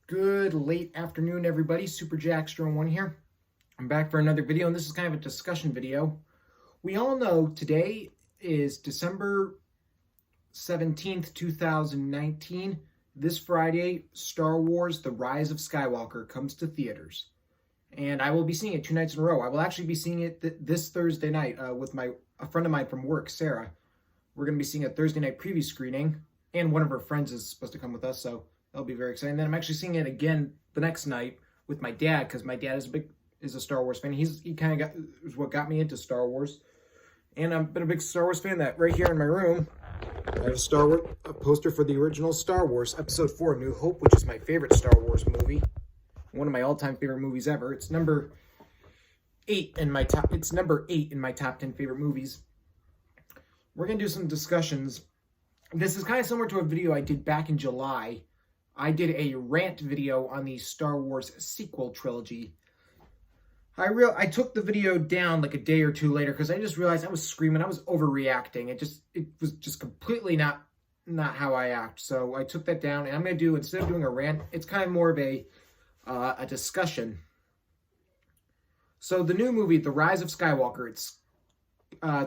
Good late afternoon, everybody. Super Jackster1 here. I'm back for another video, and this is kind of a discussion video. We all know today is December 17th, 2019. This Friday, Star Wars The Rise of Skywalker comes to theaters. And I will be seeing it 2 nights in a row. I will actually be seeing it this Thursday night with a friend of mine from work, Sarah. We're going to be seeing a Thursday night preview screening, and one of her friends is supposed to come with us, so that'll be very exciting. Then I'm actually seeing it again the next night with my dad, because my dad is a Star Wars fan. He kind of is what got me into Star Wars, and I've been a big Star Wars fan. That right here in my room, I have a poster for the original Star Wars Episode 4: New Hope, which is my favorite Star Wars movie, one of my all-time favorite movies ever. It's number 8 in my top. It's number 8 in my top 10 favorite movies. We're gonna do some discussions. This is kind of similar to a video I did back in July. I did a rant video on the Star Wars sequel trilogy. I took the video down like a day or two later because I just realized I was screaming, I was overreacting. It was just completely not how I act. So I took that down, and I'm gonna do, instead of doing a rant, it's kind of more of a discussion. So the new movie, The Rise of Skywalker, it's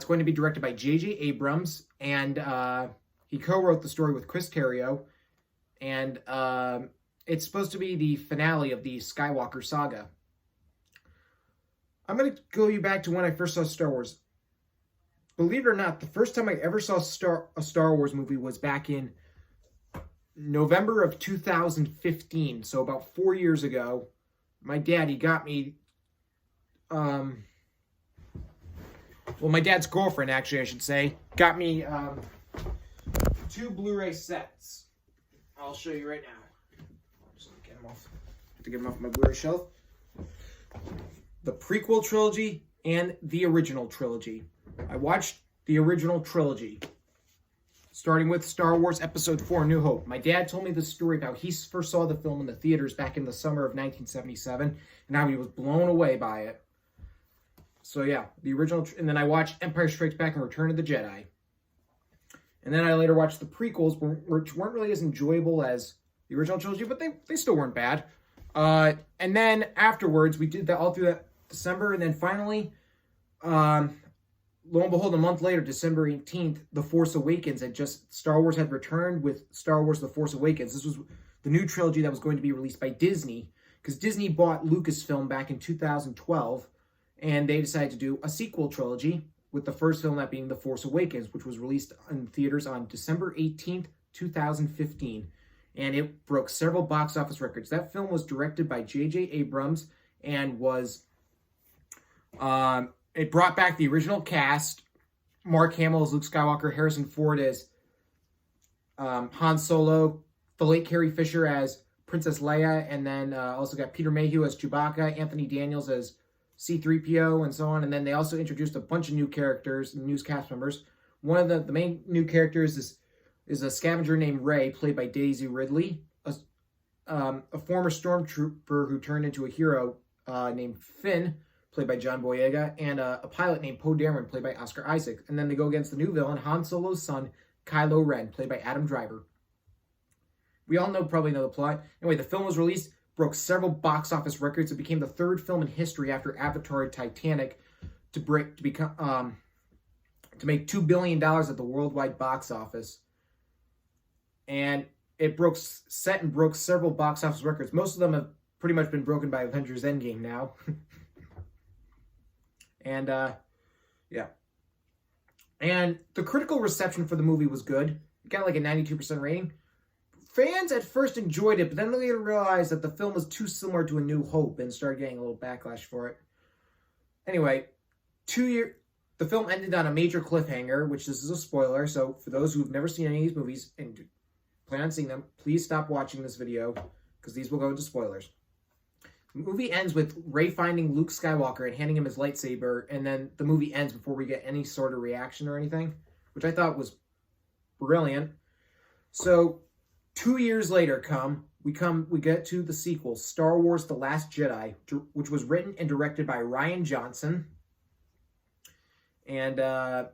going to be directed by J.J. Abrams, and he co-wrote the story with Chris Terrio, and it's supposed to be the finale of the Skywalker saga. I'm going to go you back to when I first saw Star Wars. Believe it or not, the first time I ever saw a Star Wars movie was back in November of 2015, so about 4 years ago. My dad, he got me... my dad's girlfriend, actually, I should say, got me 2 Blu-ray sets. I'll show you right now. Just get them off. Have to get them off my Blu-ray shelf. The prequel trilogy and the original trilogy. I watched the original trilogy, starting with Star Wars Episode 4: New Hope. My dad told me the story about how he first saw the film in the theaters back in the summer of 1977, and how he was blown away by it. So yeah, the original, and then I watched Empire Strikes Back and Return of the Jedi. And then I later watched the prequels, which weren't really as enjoyable as the original trilogy, but they still weren't bad. And then afterwards, we did that all through that December, and then finally, lo and behold, a month later, December 18th, The Force Awakens Star Wars had returned with Star Wars The Force Awakens. This was the new trilogy that was going to be released by Disney, because Disney bought Lucasfilm back in 2012, and they decided to do a sequel trilogy, with the first film that being The Force Awakens, which was released in theaters on December 18th, 2015. And it broke several box office records. That film was directed by J.J. Abrams, and was... it brought back the original cast. Mark Hamill as Luke Skywalker, Harrison Ford as Han Solo, the late Carrie Fisher as Princess Leia, and then also got Peter Mayhew as Chewbacca, Anthony Daniels as C-3PO, and so on. And then they also introduced a bunch of new characters, new cast members. One of the main new characters is a scavenger named Rey, played by Daisy Ridley, a former stormtrooper who turned into a hero named Finn, played by John Boyega, and a pilot named Poe Dameron, played by Oscar Isaac. And then they go against the new villain, Han Solo's son, Kylo Ren, played by Adam Driver. We all probably know the plot. Anyway, the film was released, broke several box office records. It became the 3rd film in history after Avatar and Titanic to make $2 billion at the worldwide box office. And it broke several box office records. Most of them have pretty much been broken by Avengers Endgame now. And, yeah. And the critical reception for the movie was good. It got like a 92% rating. Fans at first enjoyed it, but then they realized that the film was too similar to A New Hope and started getting a little backlash for it. Anyway, the film ended on a major cliffhanger, which this is a spoiler, so for those who've never seen any of these movies and plan on seeing them, please stop watching this video, because these will go into spoilers. The movie ends with Rey finding Luke Skywalker and handing him his lightsaber, and then the movie ends before we get any sort of reaction or anything, which I thought was brilliant. So 2 years later we get to the sequel, Star Wars: The Last Jedi, which was written and directed by Rian Johnson. And that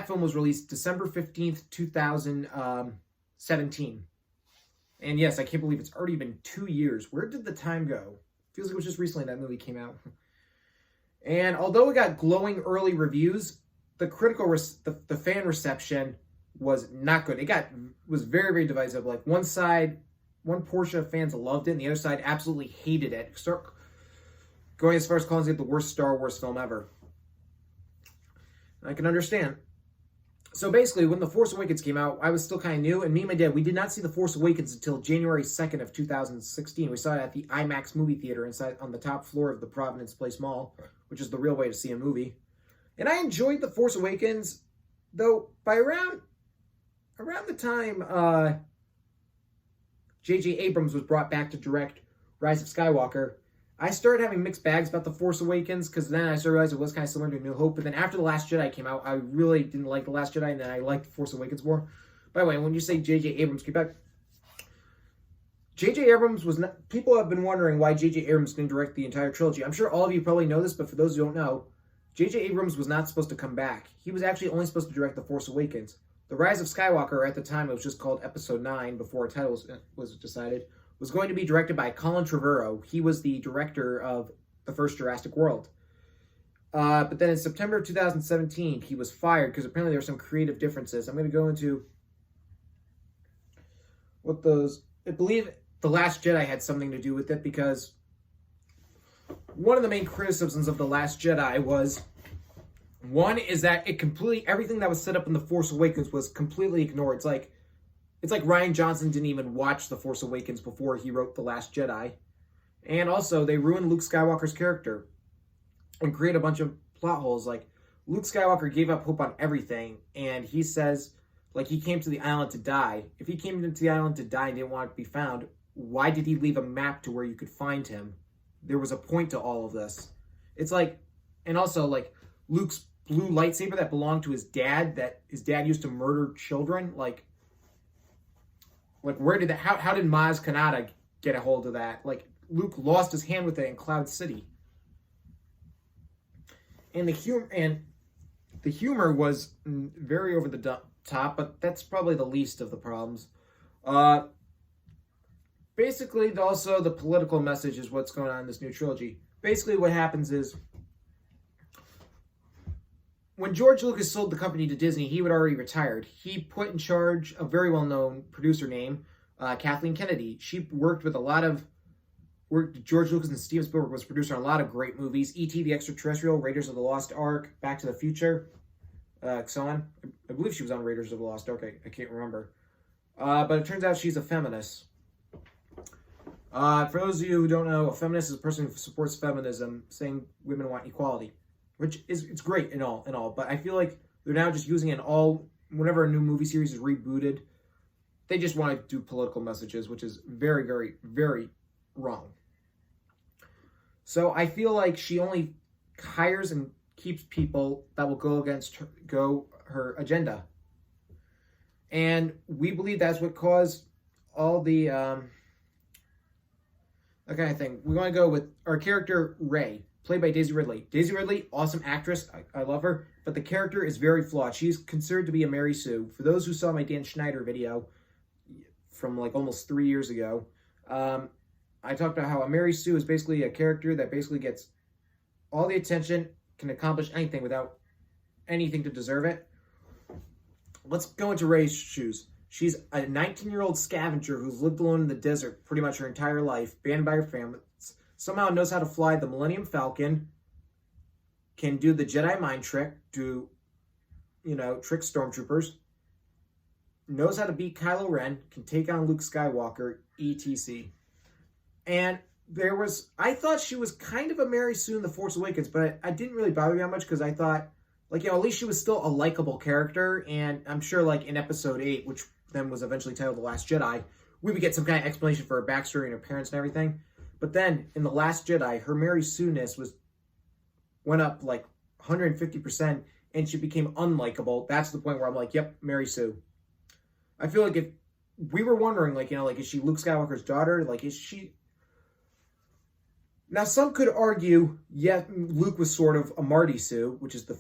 film was released December 15th, 2017. And yes, I can't believe it's already been 2 years. Where did the time go? Feels like it was just recently that movie came out. And although it got glowing early reviews, the the fan reception was not good. Was very, very divisive. Like one portion of fans loved it, and the other side absolutely hated it. Start going as far as calling it the worst Star Wars film ever. I can understand. So basically, when The Force Awakens came out, I was still kind of new, and me and my dad, we did not see The Force Awakens until January 2nd of 2016. We saw it at the IMAX movie theater inside on the top floor of the Providence Place Mall, which is the real way to see a movie. And I enjoyed The Force Awakens, though by around the time J.J. Abrams was brought back to direct Rise of Skywalker, I started having mixed bags about The Force Awakens, because then I started realizing it was kind of similar to New Hope. But then after The Last Jedi came out, I really didn't like The Last Jedi, and then I liked The Force Awakens more. By the way, when you say J.J. Abrams came back, J.J. Abrams was not... People have been wondering why J.J. Abrams didn't direct the entire trilogy. I'm sure all of you probably know this, but for those who don't know, J.J. Abrams was not supposed to come back. He was actually only supposed to direct The Force Awakens. The Rise of Skywalker, at the time, it was just called Episode 9, before a title was decided, was going to be directed by Colin Trevorrow. He was the director of the first Jurassic World. But then in September of 2017, he was fired because apparently there were some creative differences. I'm going to go into what those... I believe The Last Jedi had something to do with it, because one of the main criticisms of The Last Jedi was, one is that everything that was set up in The Force Awakens was completely ignored. It's like Rian Johnson didn't even watch The Force Awakens before he wrote The Last Jedi. And also, they ruined Luke Skywalker's character and create a bunch of plot holes. Like, Luke Skywalker gave up hope on everything, and he says, like, he came to the island to die. If he came into the island to die and didn't want to be found, why did he leave a map to where you could find him? There was a point to all of this. It's like, and also, like, Luke's blue lightsaber that belonged to his dad, that his dad used to murder children, like where did that, how did Maz Kanata get a hold of that? Like, Luke lost his hand with it in Cloud City. And the humor was very over the top, but that's probably the least of the problems. Basically, also the political message is what's going on in this new trilogy. Basically, what happens is, when George Lucas sold the company to Disney, he had already retired. He put in charge a very well-known producer named Kathleen Kennedy. She worked with George Lucas and Steven Spielberg was producer on a lot of great movies. E.T. the Extraterrestrial, Raiders of the Lost Ark, Back to the Future, so on. I believe she was on Raiders of the Lost Ark. I can't remember. But it turns out she's a feminist. For those of you who don't know, a feminist is a person who supports feminism, saying women want equality. Which it's great and all, but I feel like they're now just using it whenever a new movie series is rebooted, they just want to do political messages, which is very, very, very wrong. So I feel like she only hires and keeps people that will go against her agenda. And we believe that's what caused all the that kind of thing. We want to go with our character, Rey, played by Daisy Ridley. Daisy Ridley, awesome actress. I love her. But the character is very flawed. She's considered to be a Mary Sue. For those who saw my Dan Schneider video from like almost 3 years ago, I talked about how a Mary Sue is basically a character that basically gets all the attention, can accomplish anything without anything to deserve it. Let's go into Rey's shoes. She's a 19-year-old scavenger who's lived alone in the desert pretty much her entire life, banned by her family. Somehow knows how to fly the Millennium Falcon, can do the Jedi mind trick, trick stormtroopers, knows how to beat Kylo Ren, can take on Luke Skywalker, etc. And I thought she was kind of a Mary Sue in The Force Awakens, but I didn't really bother me that much because I thought, at least she was still a likable character, and I'm sure, in Episode 8, which then was eventually titled The Last Jedi, we would get some kind of explanation for her backstory and her parents and everything. But then, in The Last Jedi, her Mary Sue-ness went up 150%, and she became unlikable. That's the point where I'm like, yep, Mary Sue. I feel like if we were wondering, is she Luke Skywalker's daughter? Is she... Now, some could argue, Luke was sort of a Marty Sue, which is the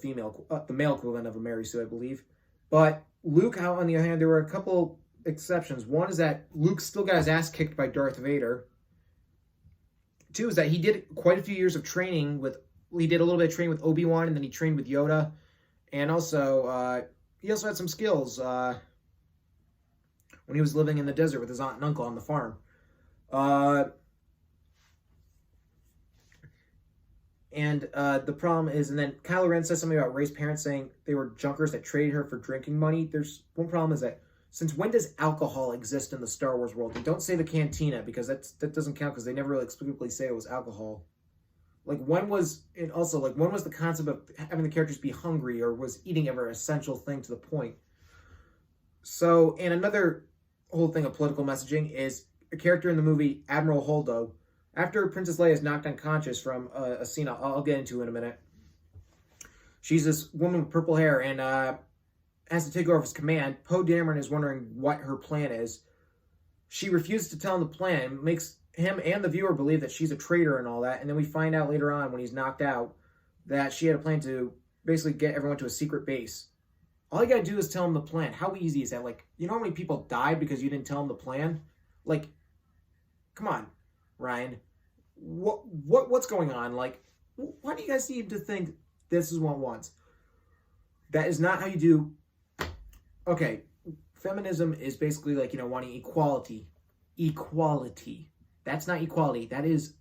male equivalent of a Mary Sue, I believe. But Luke, on the other hand, there were a couple exceptions. One is that Luke still got his ass kicked by Darth Vader. Two is that he did quite a few years of training with, he did a little bit of training with Obi-Wan, and then he trained with Yoda. And also, he also had some skills when he was living in the desert with his aunt and uncle on the farm. The problem is, and then Kylo Ren says something about Rey's parents saying they were junkers that traded her for drinking money. There's one problem is that since when does alcohol exist in the Star Wars world? They don't say the cantina because that doesn't count because they never really explicitly say it was alcohol. Like when was it also like when was the concept of having the characters be hungry, or was eating ever an essential thing to the point? So, and another whole thing of political messaging is a character in the movie Admiral Holdo. After Princess Leia is knocked unconscious from a scene I'll get into in a minute, she's this woman with purple hair and has to take over his command. Poe Dameron is wondering what her plan is. She refuses to tell him the plan, makes him and the viewer believe that she's a traitor and all that, and then we find out later on when he's knocked out that she had a plan to basically get everyone to a secret base. All you gotta do is tell him the plan. How easy is that? Like, you know how many people died because you didn't tell them the plan? Like, come on, Ryan. What's going on? Like, why do you guys need to think this is what wants? That is not how you do. Okay, feminism is basically like, wanting equality. Equality. That's not equality. That is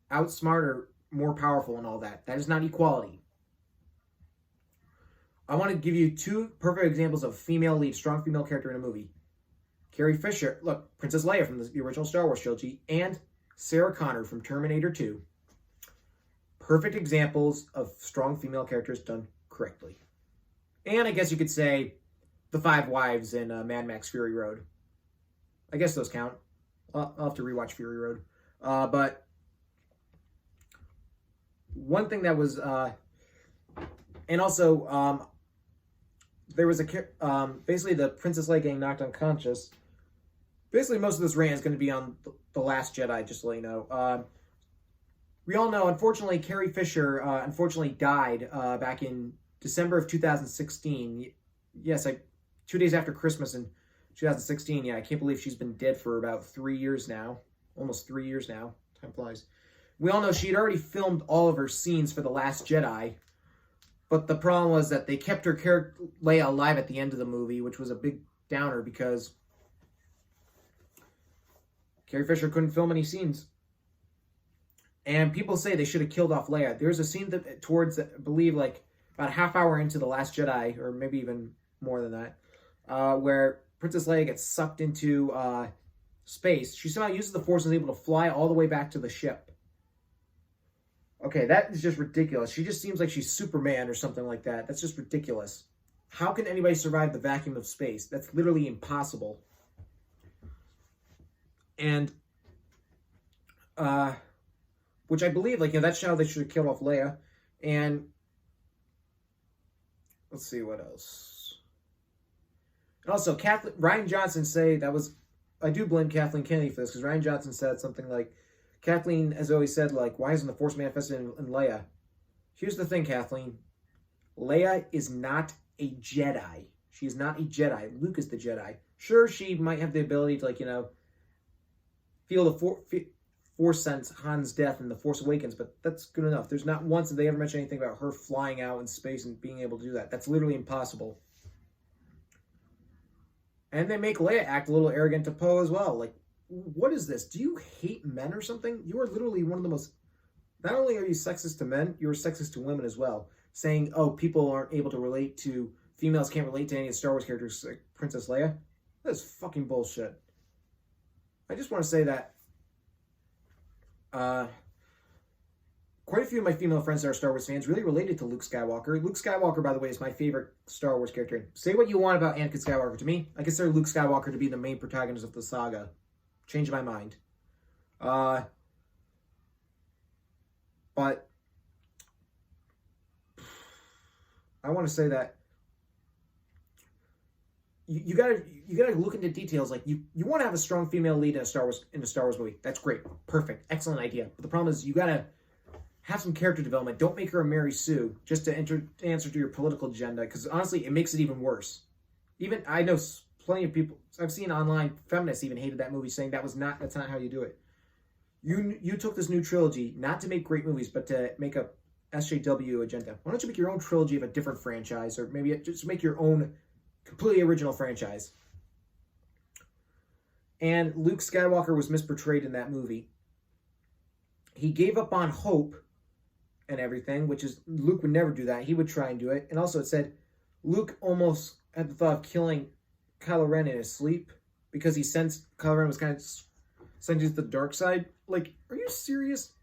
outsmarter, more powerful and all that. That is not equality. I want to give you two perfect examples of female lead, strong female character in a movie. Carrie Fisher, look, Princess Leia from the original Star Wars trilogy, and Sarah Connor from Terminator 2. Perfect examples of strong female characters done correctly. And I guess you could say the 5 wives in Mad Max Fury Road. I guess those count. I'll have to rewatch Fury Road. But one thing that was... and also, there was basically the Princess Leia getting knocked unconscious. Basically, most of this rant is going to be on The Last Jedi, just to let you know. We all know, unfortunately, Carrie Fisher, unfortunately died back in December of 2016. Yes, 2 days after Christmas in 2016. Yeah, I can't believe she's been dead for about 3 years now. Almost 3 years now. Time flies. We all know she had already filmed all of her scenes for The Last Jedi. But the problem was that they kept her character Leia alive at the end of the movie, which was a big downer because Carrie Fisher couldn't film any scenes. And people say they should have killed off Leia. There's a scene that towards, I believe, like about a half hour into The Last Jedi, or maybe even more than that, where Princess Leia gets sucked into space. She somehow uses the Force and is able to fly all the way back to the ship. Okay, that is just ridiculous. She just seems like she's Superman or something like that. That's just ridiculous. How can anybody survive the vacuum of space? That's literally impossible. And, which I believe, like, that's how they should have killed off Leia. And, let's see what else. And also, Ryan Johnson I do blame Kathleen Kennedy for this, because Ryan Johnson said something like, Kathleen has always said, like, why isn't the Force manifested in Leia? Here's the thing, Kathleen. Leia is not a Jedi. She is not a Jedi. Luke is the Jedi. Sure, she might have the ability to, like, feel the Force sense Han's death in The Force Awakens, but that's good enough. There's not once that they ever mention anything about her flying out in space and being able to do that. That's literally impossible. And they make Leia act a little arrogant to Poe as well. Like, what is this? Do you hate men or something? You are literally one of the most... Not only are you sexist to men, you're sexist to women as well. Saying, oh, people aren't able to relate to... Females can't relate to any of Star Wars characters like Princess Leia. That is fucking bullshit. I just want to say that... quite a few of my female friends that are Star Wars fans really related to Luke Skywalker. Luke Skywalker, by the way, is my favorite Star Wars character. Say what you want about Anakin Skywalker. To me, I consider Luke Skywalker to be the main protagonist of the saga. Change my mind. But I want to say that you gotta look into details. Like you want to have a strong female lead in a Star Wars movie. That's great, perfect, excellent idea. But the problem is you gotta have some character development. Don't make her a Mary Sue just to answer to your political agenda. Because honestly, it makes it even worse. Even I know plenty of people I've seen online, feminists even hated that movie, saying that's not how you do it. You took this new trilogy not to make great movies, but to make a SJW agenda. Why don't you make your own trilogy of a different franchise, or maybe just make your own completely original franchise? And Luke Skywalker was misportrayed in that movie. He gave up on hope and everything, which is, Luke would never do that. He would try and do it. And also it said Luke almost had the thought of killing Kylo Ren in his sleep because he sensed Kylo Ren was kind of sent into the dark side. Like, are you serious?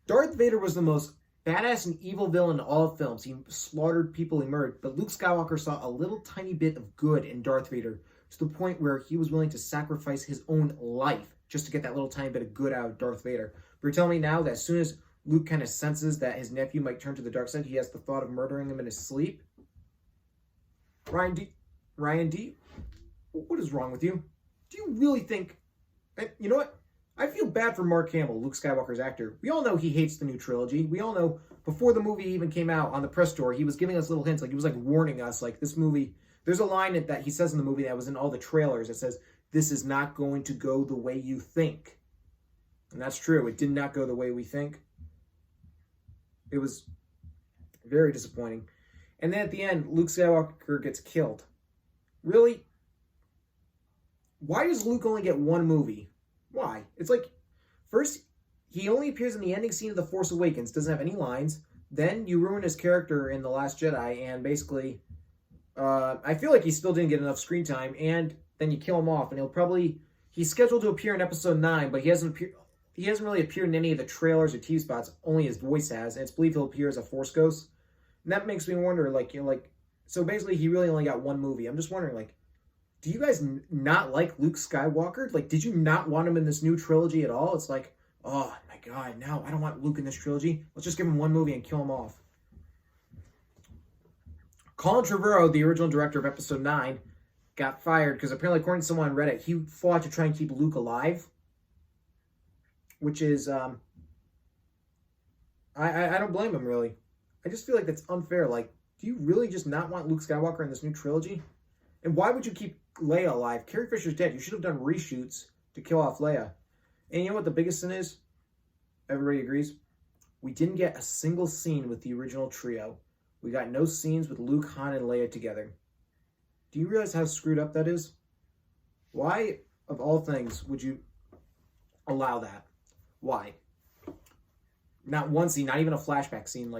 Darth Vader was the most badass and evil villain in all of films. He slaughtered people, he murdered. But Luke Skywalker saw a little tiny bit of good in Darth Vader, to the point where he was willing to sacrifice his own life just to get that little tiny bit of good out of Darth Vader. But you're telling me now that as soon as Luke kind of senses that his nephew might turn to the dark side, he has the thought of murdering him in his sleep? Ryan D, what is wrong with you? Do you really think... You know what? I feel bad for Mark Hamill, Luke Skywalker's actor. We all know he hates the new trilogy. We all know before the movie even came out on the press tour, he was giving us little hints. Like, he was like warning us, like, this movie... There's a line that he says in the movie that was in all the trailers that says, "This is not going to go the way you think." And that's true. It did not go the way we think. It was very disappointing. And then at the end, Luke Skywalker gets killed. Really? Why does Luke only get one movie? Why? It's like, first, he only appears in the ending scene of The Force Awakens, doesn't have any lines. Then you ruin his character in The Last Jedi, and basically... I feel like he still didn't get enough screen time, and then you kill him off, and he's scheduled to appear in episode 9, but he hasn't really appeared in any of the trailers or TV spots, only his voice has, and it's believed he'll appear as a Force Ghost. And that makes me wonder, so basically he really only got one movie. I'm just wondering, do you guys not like Luke Skywalker? Did you not want him in this new trilogy at all? It's like, oh my god, no, I don't want Luke in this trilogy. Let's just give him one movie and kill him off. Colin Trevorrow, the original director of Episode 9, got fired because apparently, according to someone on Reddit, he fought to try and keep Luke alive. Which is, I don't blame him, really. I just feel like that's unfair. Do you really just not want Luke Skywalker in this new trilogy? And why would you keep Leia alive? Carrie Fisher's dead. You should have done reshoots to kill off Leia. And you know what the biggest sin is? Everybody agrees? We didn't get a single scene with the original trio. We got no scenes with Luke, Han, and Leia together. Do you realize how screwed up that is? Why, of all things, would you allow that? Why? Not one scene, not even a flashback scene.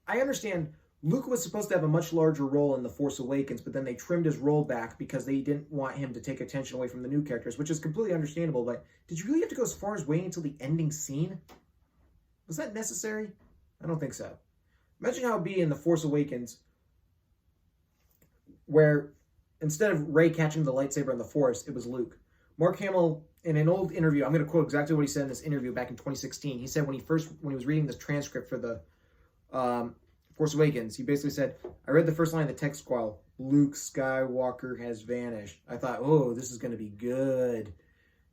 I understand Luke was supposed to have a much larger role in The Force Awakens, but then they trimmed his role back because they didn't want him to take attention away from the new characters, which is completely understandable, but did you really have to go as far as waiting until the ending scene? Was that necessary? I don't think so. Imagine how it'd be in The Force Awakens, where instead of Rey catching the lightsaber in the Force, it was Luke. Mark Hamill, in an old interview, I'm going to quote exactly what he said in this interview back in 2016. He said when he was reading this transcript for the Force Awakens, he basically said, "I read the first line of the text file, Luke Skywalker has vanished. I thought, oh, this is going to be good."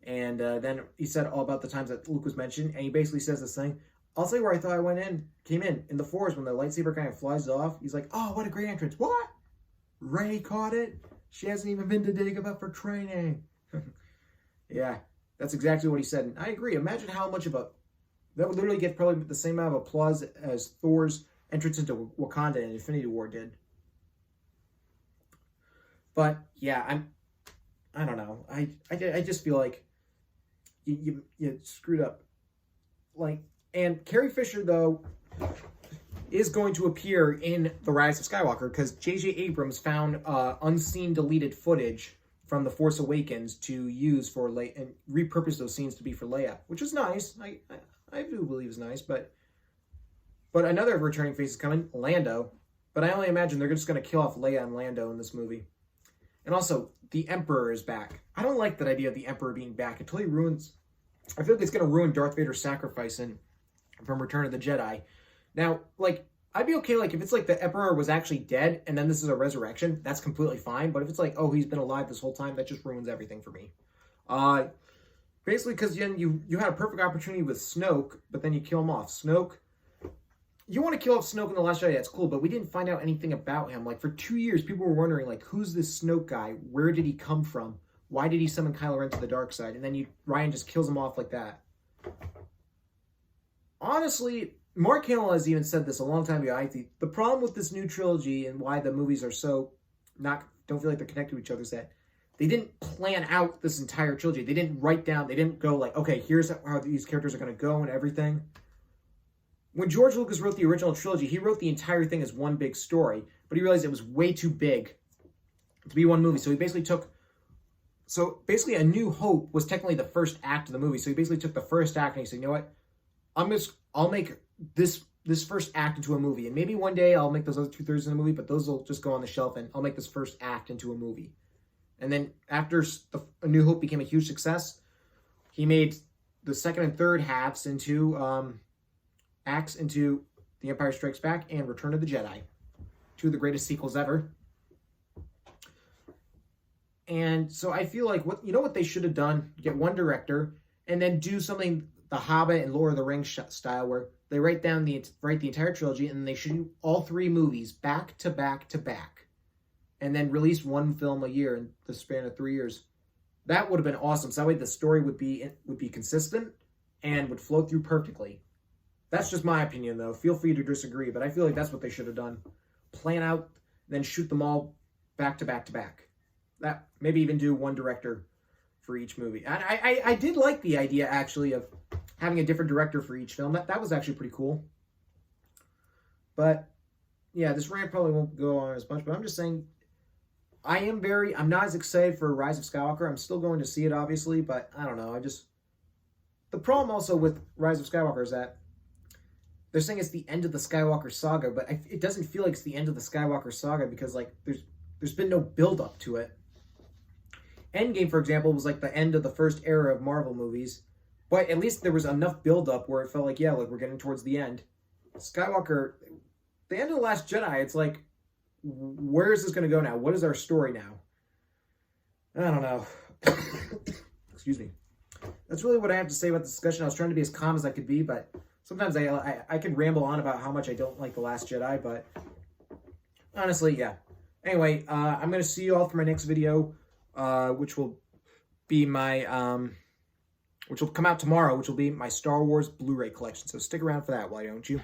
And then he said all about the times that Luke was mentioned, and he basically says this thing, "I'll say where I thought I came in the Force when the lightsaber kind of flies off. He's like, oh, what a great entrance. What? Rey caught it? She hasn't even been to Dagobah for training." Yeah, that's exactly what he said. And I agree. Imagine how much that would literally get probably the same amount of applause as Thor's entrance into Wakanda in Infinity War did. But yeah, I don't know. I just feel like you screwed up. And Carrie Fisher, though, is going to appear in The Rise of Skywalker because J.J. Abrams found unseen deleted footage from The Force Awakens to use for Leia and repurpose those scenes to be for Leia, which is nice. I do believe is nice, but another returning face is coming, Lando. But I only imagine they're just going to kill off Leia and Lando in this movie. And also, the Emperor is back. I don't like that idea of the Emperor being back. It totally ruins... I feel like it's going to ruin Darth Vader's sacrifice from Return of the Jedi. Now, I'd be okay, if it's the Emperor was actually dead, and then this is a resurrection, that's completely fine. But if it's oh, he's been alive this whole time, that just ruins everything for me. Basically, because you had a perfect opportunity with Snoke, but then you kill him off. Snoke you want to kill off Snoke in The Last Jedi, that's cool, but we didn't find out anything about him. Like, for 2 years, people were wondering, like, who's this Snoke guy? Where did he come from? Why did he summon Kylo Ren to the dark side? And then Ryan just kills him off like that. Honestly, Mark Hamill has even said this a long time ago. I think the problem with this new trilogy and why the movies are so don't feel like they're connected to each other is that they didn't plan out this entire trilogy. They didn't write down, they didn't go like, okay, here's how these characters are going to go and everything. When George Lucas wrote the original trilogy, he wrote the entire thing as one big story, but he realized it was way too big to be one movie. So he basically A New Hope was technically the first act of the movie. So he basically took the first act and he said, you know what? I'll make this first act into a movie. And maybe one day I'll make those other 2/3 in a movie, but those will just go on the shelf and I'll make this first act into a movie. And then after A New Hope became a huge success, he made the second and third halves into acts into The Empire Strikes Back and Return of the Jedi. 2 of the greatest sequels ever. And so I feel like what they should have done, get one director and then do something The Hobbit and Lord of the Rings style where they write the entire trilogy and then they shoot all 3 movies back to back to back and then release one film a year in the span of 3 years. That would have been awesome. So that way the story would be consistent and would flow through perfectly. That's just my opinion, though. Feel free to disagree, but I feel like that's what they should have done. Plan out, then shoot them all back to back to back. That maybe even do one director for each movie. And I did like the idea, actually, of having a different director for each film. That was actually pretty cool. But, yeah, this rant probably won't go on as much, but I'm just saying, I'm not as excited for Rise of Skywalker. I'm still going to see it, obviously, but I don't know. The problem also with Rise of Skywalker is that they're saying it's the end of the Skywalker saga, but it doesn't feel like it's the end of the Skywalker saga because, like, there's been no build-up to it. Endgame, for example, was like the end of the first era of Marvel movies, but at least there was enough build-up where it felt like, yeah, like, we're getting towards the end. Skywalker, the end of The Last Jedi, it's like, where is this going to go now? What is our story now? I don't know. Excuse me. That's really what I have to say about the discussion. I was trying to be as calm as I could be, but sometimes I can ramble on about how much I don't like The Last Jedi, but honestly, yeah. Anyway, I'm going to see you all for my next video, which will come out tomorrow, which will be my Star Wars Blu-ray collection. So stick around for that, why don't you?